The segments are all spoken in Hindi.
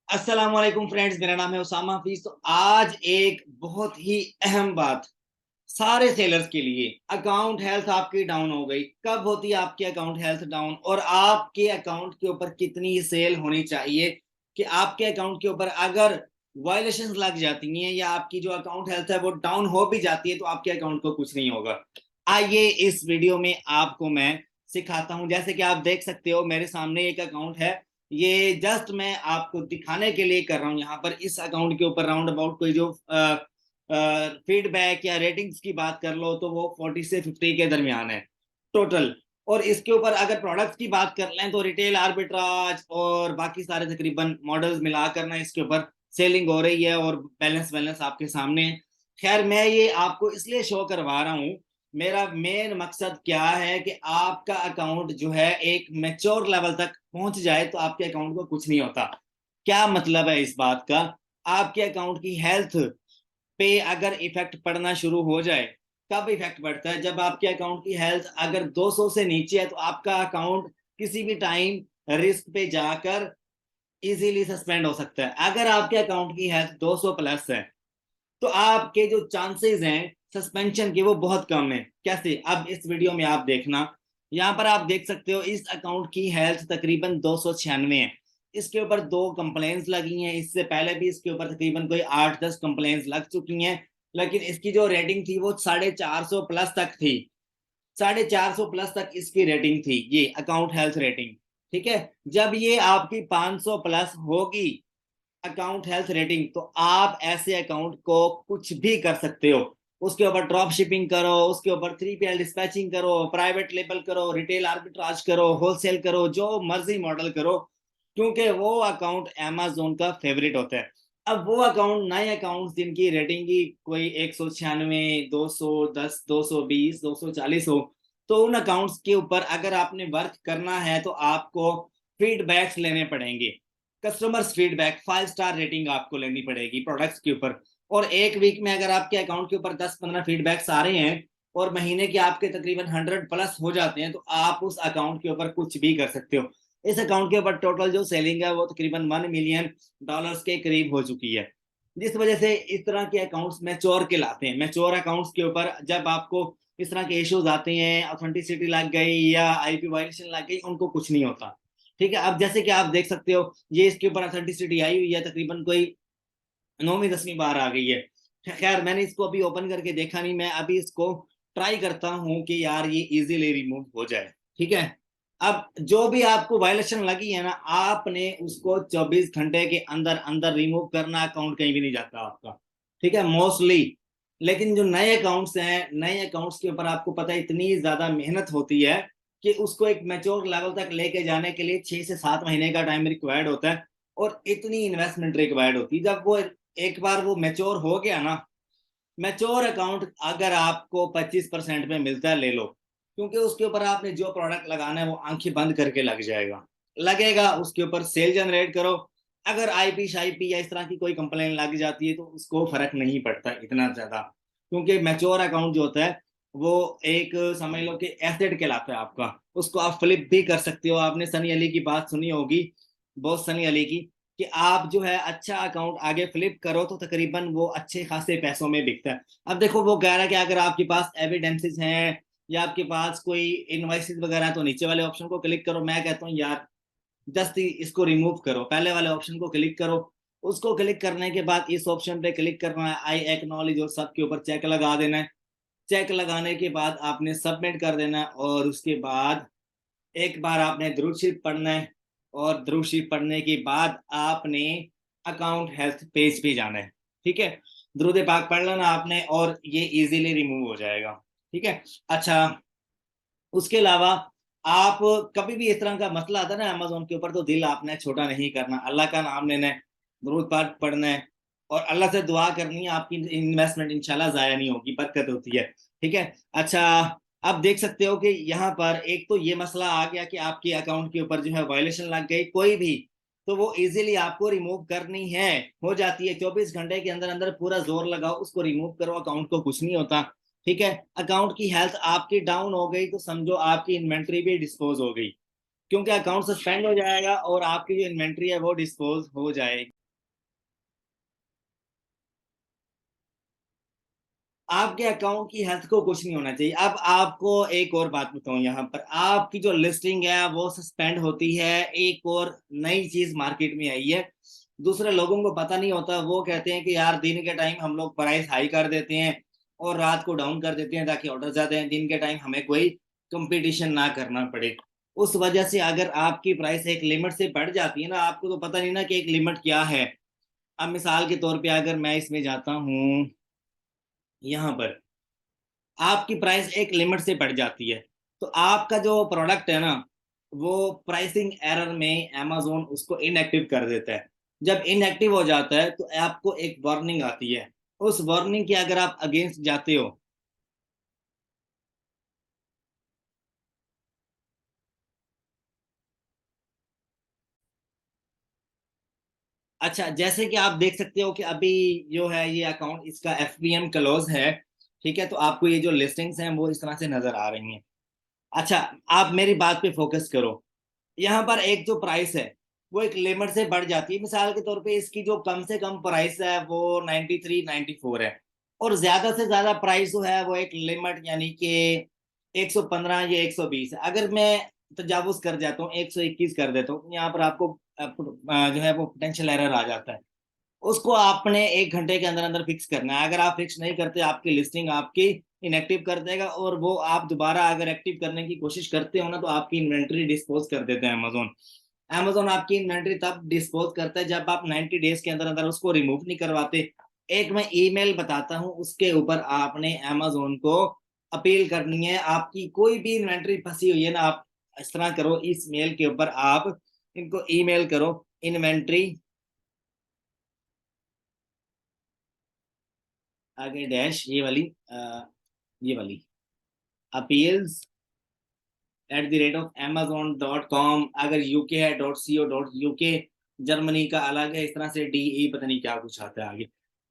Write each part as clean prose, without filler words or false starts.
अस्सलाम वालेकुम फ्रेंड्स, मेरा नाम है उसामा हफीज। तो आज एक बहुत ही अहम बात सारे सेलर्स के लिए, अकाउंट हेल्थ आपकी डाउन हो गई। कब होती है आपकी अकाउंट हेल्थ डाउन, और आपके अकाउंट के ऊपर कितनी सेल होनी चाहिए कि आपके अकाउंट के ऊपर अगर वायलेशंस लग जाती हैं या आपकी जो अकाउंट हेल्थ है वो डाउन हो भी जाती है तो आपके अकाउंट को कुछ नहीं होगा। आइए इस वीडियो में आपको मैं सिखाता हूं। जैसे कि आप देख सकते हो मेरे सामने एक अकाउंट है। ये जस्ट मैं आपको दिखाने के लिए कर रहा हूं। यहाँ पर इस अकाउंट के ऊपर राउंड अबाउट कोई जो फीडबैक या रेटिंग्स की बात कर लो तो वो 40 से 50 के दरमियान है टोटल। और इसके ऊपर अगर प्रोडक्ट्स की बात कर लें तो रिटेल आर्बिट्राज और बाकी सारे तकरीबन मॉडल्स मिलाकर ना इसके ऊपर सेलिंग हो रही है और बैलेंस बैलेंस आपके सामने है। खैर, मैं ये आपको इसलिए शो करवा रहा हूँ, मेरा मेन मकसद क्या है कि आपका अकाउंट जो है एक मैच्योर लेवल तक पहुंच जाए तो आपके अकाउंट को कुछ नहीं होता। क्या मतलब है इस बात का? आपके अकाउंट की हेल्थ पे अगर इफेक्ट पड़ना शुरू हो जाए, कब इफेक्ट पड़ता है? जब आपके अकाउंट की हेल्थ अगर 200 से नीचे है तो आपका अकाउंट किसी भी टाइम रिस्क पे जाकर इजीली सस्पेंड हो सकता है। अगर आपके अकाउंट की हेल्थ 200 प्लस है तो आपके जो चांसेस हैं सस्पेंशन के वो बहुत कम है। कैसे? अब इस वीडियो में आप देखना। यहाँ पर आप देख सकते हो इस अकाउंट की हेल्थ तकरीबन 296 है। इसके ऊपर 2 कंप्लेंट्स लगी हैं। इससे पहले भी इसके ऊपर तकरीबन कोई 8-10 कंप्लेंट्स लग चुकी हैं, लेकिन इसकी जो रेटिंग थी वो 450 प्लस तक थी। 450 प्लस तक इसकी रेटिंग थी, ये अकाउंट हेल्थ रेटिंग। ठीक है, जब ये आपकी 500 प्लस होगी अकाउंट हेल्थ रेटिंग तो आप ऐसे अकाउंट को कुछ भी कर सकते हो। उसके ऊपर ड्रॉप शिपिंग करो, उसके ऊपर 3PL डिस्पैचिंग करो, प्राइवेट लेबल करो, रिटेल आर्बिट्राज करो, होलसेल करो, जो मर्जी मॉडल करो, क्योंकि वो अकाउंट amazon का फेवरेट होता है। अब वो अकाउंट, नए अकाउंट जिनकी रेटिंग की कोई 196, 210, 220, 240 हो, तो उन अकाउंट्स के ऊपर अगर आपने वर्क करना है तो आपको फीडबैक्स लेने पड़ेंगे। कस्टमर्स फीडबैक, 5 स्टार रेटिंग आपको लेनी पड़ेगी प्रोडक्ट्स के ऊपर। और एक वीक में अगर आपके अकाउंट के ऊपर 10-15 फीडबैक्स आ रहे हैं और महीने के आपके तकरीबन 100 प्लस हो जाते हैं तो आप उस अकाउंट के ऊपर कुछ भी कर सकते हो। इस अकाउंट के ऊपर टोटल जो सेलिंग है वो तकरीबन $1 मिलियन के करीब हो चुकी है। जिस वजह से इस तरह के अकाउंट्स मैच्योर के लाते हैं। मैच्योर अकाउंट्स के ऊपर जब आपको इस तरह के इश्यूज आते हैं, ऑथेंटिसिटी लग गई या आईपी वायलेशन लग गई, उनको कुछ नहीं होता। ठीक है, अब जैसे कि आप देख सकते हो ये इसके ऊपर अथेंटिसिटी आई हुई है, तकरीबन कोई 9वीं 10वीं बार आ गई है। खैर, मैंने इसको अभी ओपन करके देखा नहीं, मैं अभी इसको ट्राई करता हूँ कि यार ये इजीली रिमूव हो जाए। ठीक है, अब जो भी आपको वायलेशन लगी है ना, आपने उसको 24 घंटे के अंदर अंदर रिमूव करना, अकाउंट कहीं भी नहीं जाता आपका। ठीक है, मोस्टली। लेकिन जो नए अकाउंट्स हैं, नए अकाउंट्स के ऊपर आपको पता है इतनी ज्यादा मेहनत होती है कि उसको एक मैच्योर लेवल तक लेके जाने के लिए 6 से 7 महीने का टाइम रिक्वायर्ड होता है और इतनी इन्वेस्टमेंट रिक्वायर्ड होती है। जब वो एक बार वो मैच्योर हो गया ना, मैच्योर अकाउंट अगर आपको 25% में मिलता है ले लो, क्योंकि उसके ऊपर आपने जो प्रोडक्ट लगाना है वो आंखें बंद करके लग जाएगा, लगेगा। उसके ऊपर सेल जनरेट करो। अगर आईपी शाईपी या इस तरह की कोई कंप्लेन लग जाती है तो उसको फर्क नहीं पड़ता इतना ज्यादा, क्योंकि मैच्योर अकाउंट जो होता है वो एक, समझ लो कि एसेट कहलाता है आपका। उसको आप फ्लिप भी कर सकते हो। आपने सनी अली की बात सुनी होगी, बॉस सनी अली की, कि आप जो है अच्छा अकाउंट आगे फ्लिप करो तो तकरीबन वो अच्छे खासे पैसों में बिकता है। अब देखो, वो कह रहा है कि अगर आपके पास एविडेंसेस हैं या आपके पास कोई इनवाइसेस वगैरह है तो नीचे वाले ऑप्शन को क्लिक करो। मैं कहता हूँ यार जस्ट इसको रिमूव करो, पहले वाले ऑप्शन को क्लिक करो। उसको क्लिक करने के बाद इस ऑप्शन पे क्लिक करना है, आई एक्नॉलेज, और सबके ऊपर चेक लगा देना है। चेक लगाने के बाद आपने सबमिट कर देना है और उसके बाद एक बार आपने दुरूद शरीफ पढ़ना है और दुरूद शरीफ पढ़ने के बाद आपने अकाउंट हेल्थ पेज पे जाना है। ठीक है, दुरूद पाक पढ़ लेना आपने और ये इजीली रिमूव हो जाएगा। ठीक है। अच्छा, उसके अलावा आप कभी भी इस तरह का मसला आता है ना अमेजोन के ऊपर, तो दिल आपने छोटा नहीं करना, अल्लाह का नाम लेना है, दुरूद पाक पढ़ना है और अल्लाह से दुआ करनी है। आपकी इन्वेस्टमेंट इंशाल्लाह जाया नहीं होगी, बरकत होती है। ठीक है। अच्छा, आप देख सकते हो कि यहाँ पर एक तो ये मसला आ गया कि आपके अकाउंट के ऊपर जो है वायलेशन लग गई कोई भी, तो वो इजीली आपको रिमूव करनी है, हो जाती है 24 घंटे के अंदर अंदर। पूरा जोर लगाओ, उसको रिमूव करो, अकाउंट को कुछ नहीं होता। ठीक है, अकाउंट की हेल्थ आपकी डाउन हो गई तो समझो आपकी इन्वेंट्री भी डिस्पोज हो गई, क्योंकि अकाउंट सस्पेंड हो जाएगा और आपकी जो इन्वेंट्री है वो डिस्पोज हो जाएगी। आपके अकाउंट की हेल्थ को कुछ नहीं होना चाहिए। अब आपको एक और बात बताऊं, यहाँ पर आपकी जो लिस्टिंग है वो सस्पेंड होती है। एक और नई चीज मार्केट में आई है, दूसरे लोगों को पता नहीं होता। वो कहते हैं कि यार दिन के टाइम हम लोग प्राइस हाई कर देते हैं और रात को डाउन कर देते हैं ताकि ऑर्डर ज्यादा हैं, दिन के टाइम हमें कोई कंपटीशन ना करना पड़े। उस वजह से अगर आपकी प्राइस एक लिमिट से बढ़ जाती है ना, आपको तो पता नहीं ना कि एक लिमिट क्या है। अब मिसाल के तौर पे अगर मैं इसमें जाता हूँ, यहाँ पर आपकी प्राइस एक लिमिट से बढ़ जाती है, तो आपका जो प्रोडक्ट है ना, वो प्राइसिंग एरर में amazon उसको इनएक्टिव कर देता है। जब इनएक्टिव हो जाता है तो आपको एक वार्निंग आती है। उस वार्निंग के अगर आप अगेंस्ट जाते हो। अच्छा, जैसे कि आप देख सकते हो कि अभी जो है ये अकाउंट इसका FBM क्लोज है। ठीक है, तो आपको ये जो लिस्टिंग्स हैं वो इस तरह से नजर आ रही हैं। अच्छा, आप मेरी बात पे फोकस करो। यहाँ पर एक जो प्राइस है वो एक लिमिट से बढ़ जाती है। मिसाल के तौर पे इसकी जो कम से कम प्राइस है वो 93-94 है, और ज्यादा से ज्यादा प्राइस जो है वो एक लिमिट यानी कि 115 या 120 है। अगर मैं तजावुज कर जाता हूँ, 121 कर देता हूँ, यहाँ पर आपको जो है वो पोटेंशियल एरर आ जाता है। उसको आपने 1 घंटे के अंदर अंदर फिक्स करना है। अगर आप फिक्स नहीं करते, आपकी लिस्टिंग आपकी इनएक्टिव कर देगा, और वो आप दोबारा अगर एक्टिव करने की कोशिश करते हो ना, तो आपकी इन्वेंट्री डिस्पोज कर देते हैं अमेजोन। अमेजोन आपकी इन्वेंट्री तब डिस्पोज करता है जब आप 90 डेज के अंदर अंदर उसको रिमूव नहीं करवाते। एक मैं ईमेल बताता हूँ, उसके ऊपर आपने अमेजोन को अपील करनी है। आपकी कोई भी इन्वेंट्री फंसी हुई है ना, आप इस तरह करो, इस मेल के ऊपर आप इनको ईमेल करो, इन्वेंट्री आगे डैश ये वाली अपील्स @amazon.com। अगर यूके है .co.uk, जर्मनी का अलग है, इस तरह से DE पता नहीं क्या कुछ आता है आगे।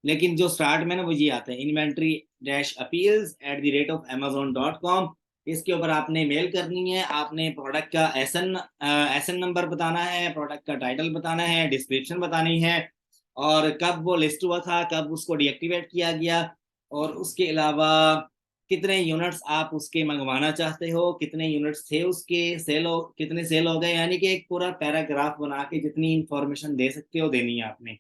लेकिन जो स्टार्ट में ना वो ये आता है, इन्वेंट्री डैश अपील्स @amazon.com। इसके ऊपर आपने मेल करनी है। आपने प्रोडक्ट का एसएन नंबर बताना है, प्रोडक्ट का टाइटल बताना है, डिस्क्रिप्शन बतानी है, और कब वो लिस्ट हुआ था, कब उसको डीएक्टिवेट किया गया, और उसके अलावा कितने यूनिट्स आप उसके मंगवाना चाहते हो, कितने यूनिट्स थे उसके, कितने सेल हो गए, यानी कि एक पूरा पैराग्राफ बना के जितनी इंफॉर्मेशन दे सकते हो देनी है आपने।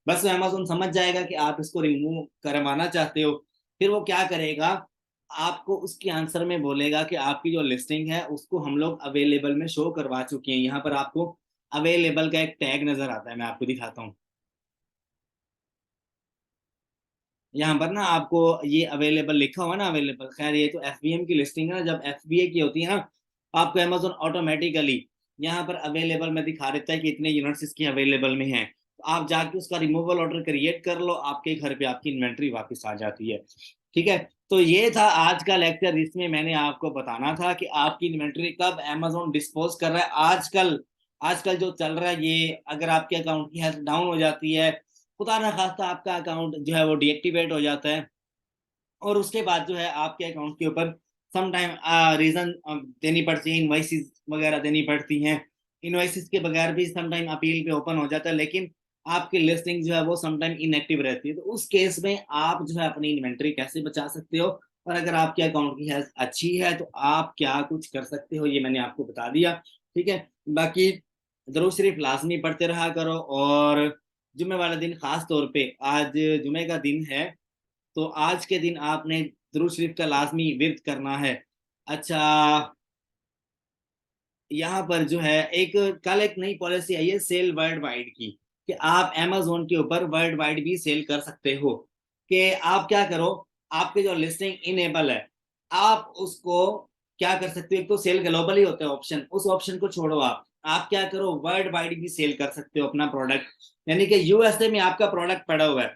बस अमेज़न समझ जाएगा कि आप इसको रिमूव करवाना चाहते हो। फिर वो क्या करेगा, आपको उसके आंसर में बोलेगा कि आपकी जो लिस्टिंग है उसको हम लोग अवेलेबल में शो करवा चुके हैं। यहाँ पर आपको अवेलेबल का एक टैग नजर आता है, मैं आपको दिखाता हूँ। यहाँ पर ना आपको ये अवेलेबल लिखा हुआ है ना, अवेलेबल। खैर ये तो FBM की लिस्टिंग है ना, जब FBA की होती है ना, आपको अमेजोन ऑटोमेटिकली यहाँ पर अवेलेबल में दिखा देता है कि इतने यूनिट्स इसके अवेलेबल में हैं। तो आप जाके उसका रिमूवल ऑर्डर क्रिएट कर लो, आपके घर पे आपकी इन्वेंट्री वापस आ जाती है। ठीक है, तो ये था आज का लेक्चर, जिसमें मैंने आपको बताना था कि आपकी इन्वेंट्री कब अमेजोन डिस्पोज कर रहा है। आजकल आजकल जो चल रहा है ये, अगर आपके अकाउंट की हेल्थ डाउन हो जाती है, खुदा ना खास्ता आपका अकाउंट जो है वो डीएक्टिवेट हो जाता है, और उसके बाद जो है आपके अकाउंट के ऊपर सम टाइम रीजन देनी पड़ती है, इनवाइसेस वगैरह देनी पड़ती हैं। इनवाइसेस के बगैर भी सम टाइम अपील पे ओपन हो जाता है, लेकिन आपकी लिस्टिंग जो है वो सम टाइम इनएक्टिव रहती है। तो उस केस में आप जो है अपनी इन्वेंट्री कैसे बचा सकते हो, और अगर आपके अकाउंट की हेल्थ अच्छी है तो आप क्या कुछ कर सकते हो, ये मैंने आपको बता दिया। ठीक है, बाकी दरूद शरीफ लाजमी पढ़ते रहा करो, और जुम्मे वाले दिन खास तौर पे, आज जुमे का दिन है, तो आज के दिन आपने दुरूद शरीफ का लाजमी विर्द करना है। अच्छा, यहाँ पर जो है एक कल एक नई पॉलिसी आई है सेल वर्ल्ड वाइड की, कि आप अमेजोन के ऊपर वर्ल्ड वाइड भी सेल कर सकते हो। कि आप क्या करो, आपके जो लिस्टिंग इनेबल है, आप उसको क्या कर सकते हो, एक तो सेल ग्लोबल ही होता है ऑप्शन, उस ऑप्शन को छोड़ो। आप क्या करो, वर्ल्ड वाइड भी सेल कर सकते हो अपना प्रोडक्ट। यानी कि यूएसए में आपका प्रोडक्ट पड़ा हुआ है,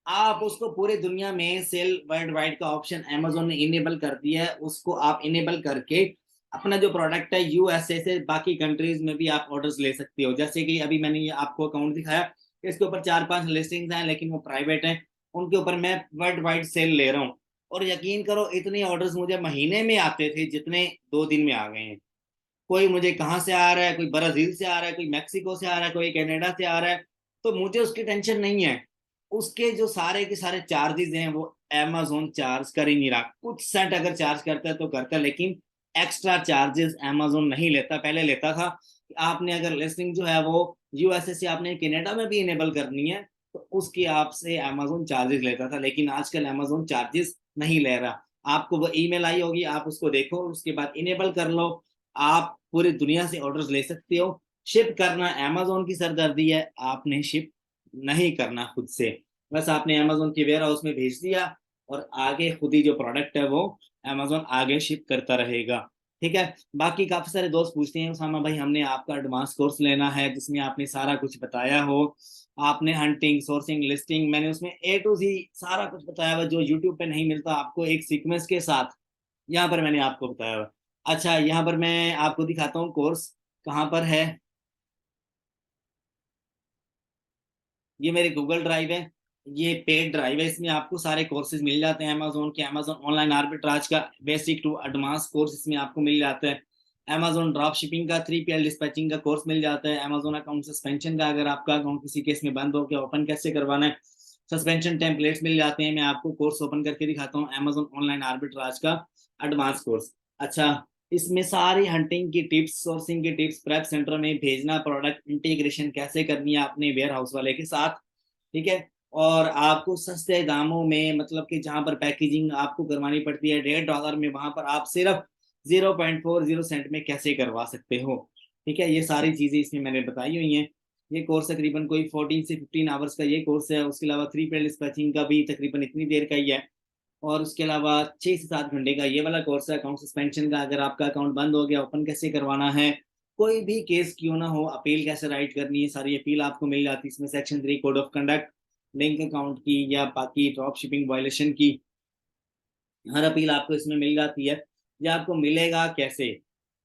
आप उसको पूरी दुनिया में सेल वर्ल्ड वाइड का ऑप्शन अमेजोन ने इनेबल कर दिया है, उसको आप इनेबल करके अपना जो प्रोडक्ट है यूएसए से बाकी कंट्रीज में भी आप ऑर्डर्स ले सकते हो। जैसे कि अभी मैंने ये आपको अकाउंट दिखाया, इसके ऊपर 4-5 लिस्टिंग्स हैं, लेकिन वो प्राइवेट हैं, उनके ऊपर मैं वर्ल्ड वाइड सेल ले रहा हूँ। और यकीन करो, इतने ऑर्डर्स मुझे महीने में आते थे जितने 2 दिन में आ गए हैं। कोई मुझे कहाँ से आ रहा है, कोई ब्राजील से आ रहा है, कोई मैक्सिको से आ रहा है, कोई कनाडा से आ रहा है, तो मुझे उसकी टेंशन नहीं है। उसके जो सारे के सारे चार्जेस हैं वो Amazon चार्ज कर ही नहीं रहा। कुछ सेंट अगर चार्ज करता है तो करता है, लेकिन एक्स्ट्रा चार्जेस Amazon नहीं लेता। पहले लेता था कि आपने अगर लिस्टिंग जो है वो यूएसए से आपने कनाडा में भी इनेबल करनी है तो उसके आपसे Amazon चार्जेस लेता था, लेकिन आजकल Amazon चार्जेस नहीं ले रहा। आपको वो ईमेल आई होगी, आप उसको देखो, उसके बाद इनेबल कर लो, आप पूरी दुनिया से ऑर्डर्स ले सकते हो। शिप करना Amazon की सरदर्दी है, आपने शिप नहीं करना खुद से। बस आपने Amazon के वेयर हाउस में भेज दिया और आगे खुद ही जो प्रोडक्ट है वो Amazon आगे शिप करता रहेगा। ठीक है। बाकी काफी सारे दोस्त पूछते हैं उसामा भाई हमने आपका एडवांस कोर्स लेना है जिसमें आपने सारा कुछ बताया हो, आपने हंटिंग सोर्सिंग लिस्टिंग मैंने उसमें ए टू जी सारा कुछ बताया हुआ जो यूट्यूब पे नहीं मिलता आपको एक सीक्वेंस के साथ, यहाँ पर मैंने आपको बताया हुआ। अच्छा, यहाँ पर मैं आपको दिखाता हूँ कोर्स कहाँ पर है। ये मेरे गूगल ड्राइव है, ये पेड ड्राइव है, इसमें आपको सारे कोर्सेज मिल जाते हैं अमेजोन के। अमेजोन ऑनलाइन आर्बिट्राज का बेसिक टू एडवांस कोर्स इसमें आपको मिल जाता है। अमेजोन ड्रॉप शिपिंग का 3PL डिस्पैचिंग का कोर्स मिल जाता है। अमेजोन अकाउंट सस्पेंशन का, अगर आपका अकाउंट किसी केस में बंद हो गया ओपन कैसे करवाना है, सस्पेंशन टेम्पलेट्स मिल जाते हैं। मैं आपको कोर्स ओपन करके दिखाता हूँ, अमेजोन ऑनलाइन आर्बिट्राज का एडवांस कोर्स। अच्छा, इसमें सारी हंटिंग की टिप्स, सोर्सिंग की टिप्स, प्रेप सेंटर में भेजना, प्रोडक्ट इंटीग्रेशन कैसे करनी है अपने वेयर हाउस वाले के साथ, ठीक है। और आपको सस्ते दामों में, मतलब कि जहां पर पैकेजिंग आपको करवानी पड़ती है $1.5 में, वहां पर आप सिर्फ 0.40 सेंट में कैसे करवा सकते हो। ठीक है, ये सारी चीजें इसमें मैंने बताई हुई हैं। ये कोर्स तकरीबन कोई 14 से 15 आवर्स का ये कोर्स है। उसके अलावा 3PL डिस्पैचिंग का भी तकरीबन इतनी देर का ही है। और उसके अलावा 6 से 7 घंटे का ये वाला कोर्स है अकाउंट सस्पेंशन का, अगर आपका अकाउंट बंद हो गया ओपन कैसे करवाना है, कोई भी केस क्यों ना हो, अपील कैसे राइट करनी है, सारी अपील आपको मिल जाती है इसमें। Section 3 code of conduct, link account की या बाकी ड्रॉप शिपिंग वायलेशन की हर अपील आपको इसमें मिल जाती है। ये आपको मिलेगा कैसे,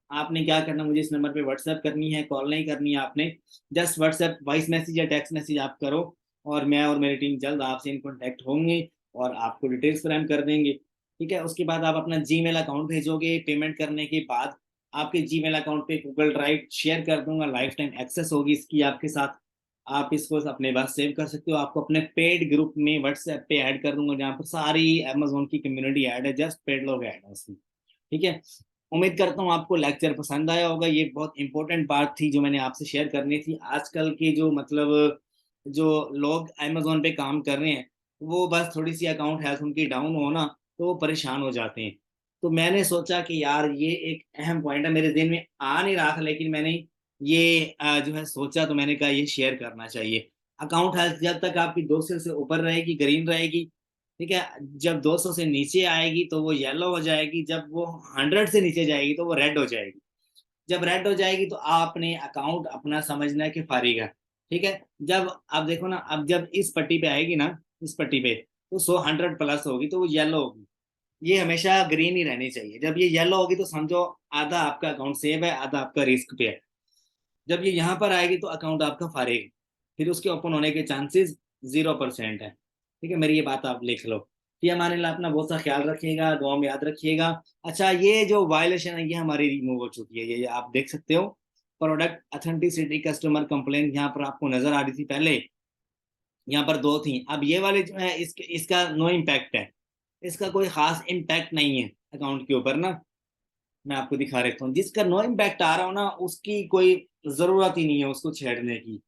आपने क्या करना, मुझे इस नंबर पे व्हाट्सएप करनी है, कॉल नहीं करनी है आपने। जस्ट व्हाट्सएप वॉइस मैसेज या टेक्स्ट मैसेज आप करो और मैं और मेरी टीम जल्द आपसे इन कॉन्टैक्ट होंगे और आपको डिटेल्स फ्रेम कर देंगे। ठीक है, उसके बाद आप अपना जीमेल अकाउंट भेजोगे। पेमेंट करने के बाद आपके जीमेल अकाउंट पे गूगल ड्राइव शेयर कर दूंगा, लाइफ टाइम एक्सेस होगी इसकी आपके साथ। आप इसको अपने पास सेव कर सकते हो। आपको अपने पेड ग्रुप में व्हाट्सएप पे ऐड कर दूंगा जहाँ पर सारी अमेजोन की कम्युनिटी ऐड है, जस्ट पेड लोग ऐड है उसमें। ठीक है, उम्मीद करता हूँ आपको लेक्चर पसंद आया होगा। ये बहुत इंपॉर्टेंट बात थी जो मैंने आपसे शेयर करनी थी। आजकल के जो मतलब जो लोग अमेजोन पे काम कर रहे हैं वो बस थोड़ी सी अकाउंट हेल्थ उनकी डाउन हो ना तो वो परेशान हो जाते हैं। तो मैंने सोचा कि यार ये एक अहम पॉइंट है, मेरे दिल में आ नहीं रहा था लेकिन मैंने ये जो है सोचा, तो मैंने कहा ये शेयर करना चाहिए। अकाउंट हेल्थ जब तक आपकी 200 से ऊपर रहेगी ग्रीन रहेगी, ठीक है। जब 200 से नीचे आएगी तो वो येलो हो जाएगी, जब वो 100 से नीचे जाएगी तो वो रेड हो जाएगी। जब रेड हो जाएगी तो आपने अकाउंट अपना समझना है कि फारिग है। ठीक है, जब आप देखो ना, अब जब इस पट्टी पे आएगी ना, इस पट्टी पे तो 100 प्लस होगी तो वो येलो होगी। ये हमेशा ग्रीन ही रहनी चाहिए। जब ये येलो होगी तो समझो आधा आपका अकाउंट सेव है, आधा आपका रिस्क पे है। जब ये यहाँ पर आएगी तो अकाउंट आपका फारिग है, फिर उसके ओपन होने के चांसेस 0% है। ठीक है, मेरी ये बात आप लिख लो। फिर हमारे लिए अपना बहुत सा ख्याल रखिएगा, दुआ में याद रखिएगा। अच्छा, ये जो वायलेशन है ये हमारी रिमूव हो चुकी है, ये आप देख सकते हो। प्रोडक्ट अथेंटिसिटी कस्टमर कंप्लेंट यहाँ पर आपको नजर आ रही थी पहले, यहाँ पर दो थी। अब ये वाले जो है इसका नो इम्पैक्ट है, इसका कोई खास इम्पैक्ट नहीं है अकाउंट के ऊपर ना। मैं आपको दिखा रखता हूँ, जिसका नो इम्पैक्ट आ रहा हो ना उसकी कोई जरूरत ही नहीं है उसको छेड़ने की।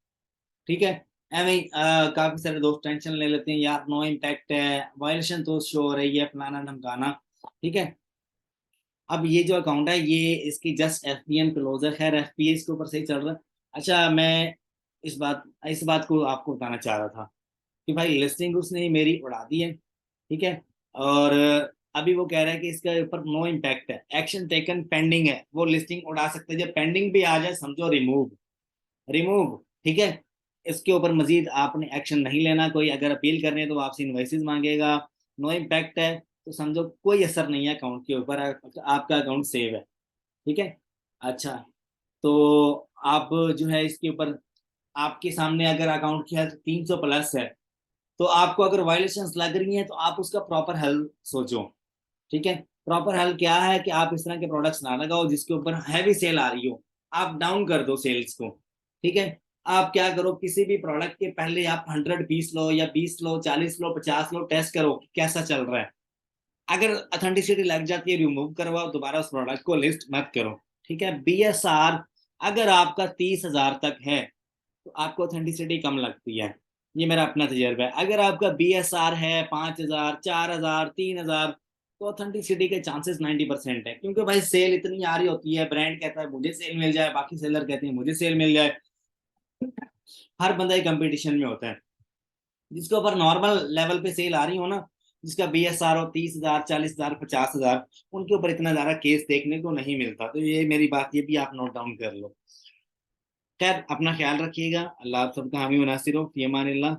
ठीक है, एवं काफी सारे दोस्त टेंशन ले लेते हैं यार नो इम्पैक्ट है, वायलेशन तो शो हो रही है, फलाना ढमकाना। ठीक है, अब ये जो अकाउंट है ये इसकी जस्ट FPN क्लोज है, खैर FPA इसके ऊपर सही चल रहा है। अच्छा, मैं इस बात को आपको बताना चाह रहा था कि भाई लिस्टिंग उसने मेरी उड़ा दी है। ठीक है, और अभी वो कह रहा है कि इसके ऊपर नो इम्पैक्ट है, एक्शन टेकन पेंडिंग है। वो लिस्टिंग उड़ा सकते हैं, जब पेंडिंग भी आ जाए समझो रिमूव, रिमूव। ठीक है, इसके ऊपर मजीद आपने एक्शन नहीं लेना। कोई अगर अपील करने तो आपसे इनवॉइसेस मांगेगा। नो इम्पैक्ट है तो समझो कोई असर नहीं है अकाउंट के ऊपर, आपका अकाउंट सेव है। ठीक है। अच्छा, तो आप जो है इसके ऊपर आपके सामने अगर अकाउंट की हेल्थ 300 प्लस है तो आपको अगर वायलेशंस लग रही हैं तो आप उसका प्रॉपर हल सोचो। ठीक है, प्रॉपर हल क्या है कि आप इस तरह के प्रोडक्ट्स ना लगाओ जिसके ऊपर हैवी सेल आ रही हो, आप डाउन कर दो सेल्स को। ठीक है, आप क्या करो, किसी भी प्रोडक्ट के पहले आप 100 पीस लो या 20 लो, 40 लो, 50 लो, टेस्ट करो कैसा चल रहा है। अगर अथेंटिसिटी लग जाती है, रिमूव करवाओ, दोबारा उस प्रोडक्ट को लिस्ट मत करो। ठीक है। BSR अगर आपका 30,000 तक है तो आपको ऑथेंटिसिटी कम लगती है, ये मेरा अपना तजर्बा है। अगर आपका BSR है 5,000, 4,000, 3,000, तो ऑथेंटिसिटी के चांसेस 90% है, क्योंकि भाई सेल इतनी आ रही होती है, ब्रांड कहता है मुझे सेल मिल जाए, बाकी सेलर कहते हैं मुझे सेल मिल जाए, हर बंदा एक कंपटीशन में होता है। जिसके ऊपर नॉर्मल लेवल पे सेल आ रही हो ना, जिसका BSR हो 30,000, 40,000, 50,000, उनके ऊपर इतना ज्यादा केस देखने को नहीं मिलता। तो ये मेरी बात, ये भी आप नोट डाउन कर लो। खैर, अपना ख्याल रखिएगा, अल्लाह आप सबका हामी मुनासिर हो, फी अमानिल्लाह।